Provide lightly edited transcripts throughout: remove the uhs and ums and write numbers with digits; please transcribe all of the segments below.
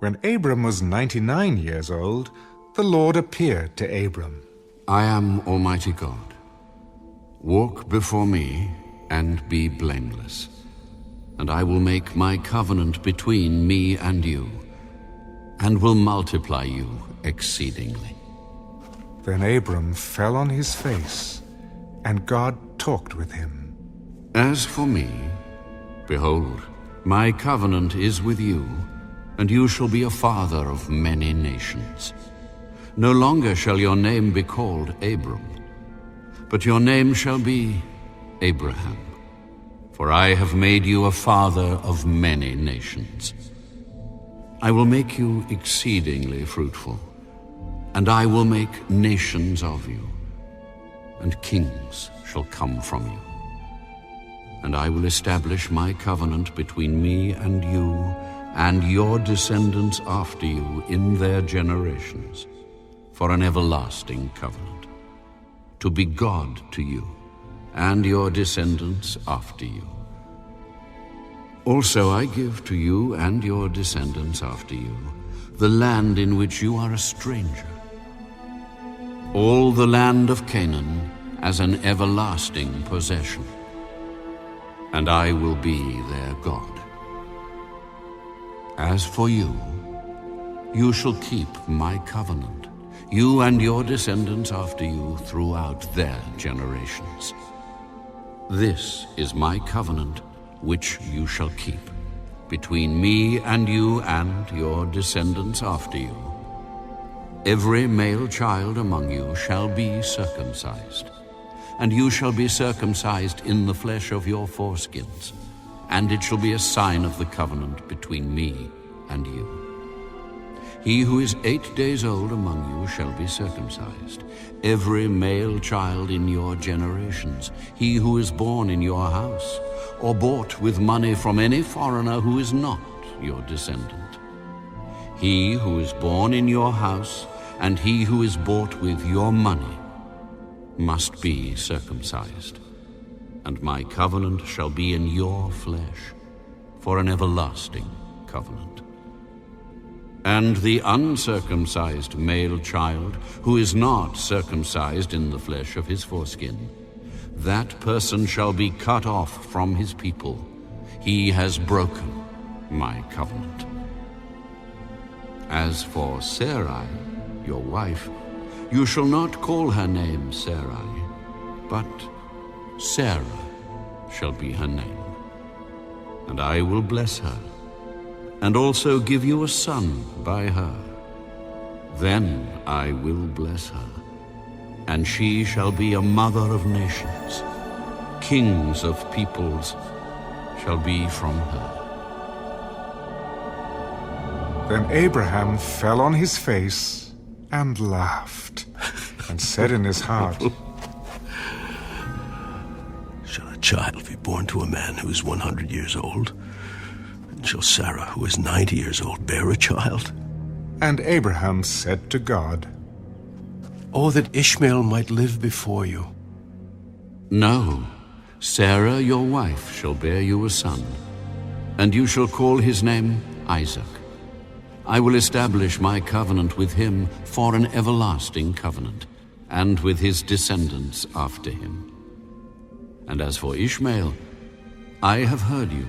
When Abram was 99 years old, the Lord appeared to Abram. I am Almighty God. Walk before me and be blameless, and I will make my covenant between me and you, and will multiply you exceedingly. Then Abram fell on his face, and God talked with him. As for me, behold, my covenant is with you, and you shall be a father of many nations. No longer shall your name be called Abram, but your name shall be Abraham, for I have made you a father of many nations. I will make you exceedingly fruitful, and I will make nations of you, and kings shall come from you. And I will establish my covenant between me and you and your descendants after you in their generations, for an everlasting covenant, to be God to you and your descendants after you. Also I give to you and your descendants after you the land in which you are a stranger, all the land of Canaan as an everlasting possession, and I will be their God. As for you, you shall keep my covenant, you and your descendants after you throughout their generations. This is my covenant which you shall keep between me and you and your descendants after you. Every male child among you shall be circumcised, and you shall be circumcised in the flesh of your foreskins, and it shall be a sign of the covenant between me and you. He who is 8 days old among you shall be circumcised, every male child in your generations, he who is born in your house, or bought with money from any foreigner who is not your descendant. He who is born in your house, and he who is bought with your money, must be circumcised, and my covenant shall be in your flesh for an everlasting covenant. And the uncircumcised male child who is not circumcised in the flesh of his foreskin, that person shall be cut off from his people. He has broken my covenant. As for Sarai, your wife, you shall not call her name Sarai, but Sarah shall be her name. And I will bless her, and also give you a son by her. Then I will bless her, and she shall be a mother of nations. Kings of peoples shall be from her. Then Abraham fell on his face and laughed, and said in his heart, Shall a child be born to a man who is 100 years old? And shall Sarah, who is 90 years old, bear a child? And Abraham said to God, Oh, that Ishmael might live before you. No, Sarah your wife shall bear you a son, and you shall call his name Isaac. I will establish my covenant with him for an everlasting covenant, and with his descendants after him. And as for Ishmael, I have heard you.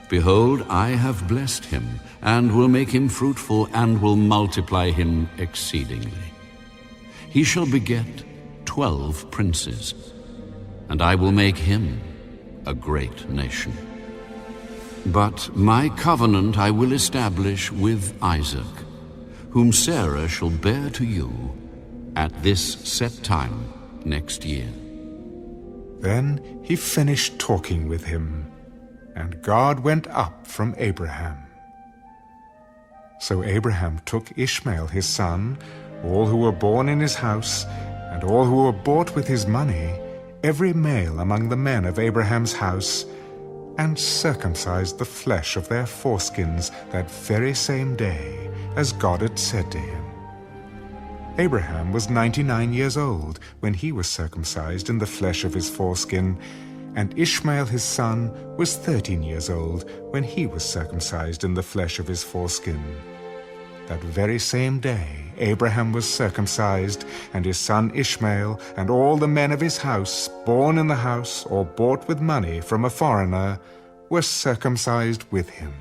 Behold, I have blessed him, and will make him fruitful, and will multiply him exceedingly. He shall beget 12 princes, and I will make him a great nation. But my covenant I will establish with Isaac, whom Sarah shall bear to you at this set time next year. Then he finished talking with him, and God went up from Abraham. So Abraham took Ishmael his son, all who were born in his house, and all who were bought with his money, every male among the men of Abraham's house, and circumcised the flesh of their foreskins that very same day, as God had said to him. Abraham was 99 years old when he was circumcised in the flesh of his foreskin, And Ishmael his son was 13 years old when he was circumcised in the flesh of his foreskin. That very same day Abraham was circumcised, and his son Ishmael, and all the men of his house, born in the house or bought with money from a foreigner, were circumcised with him.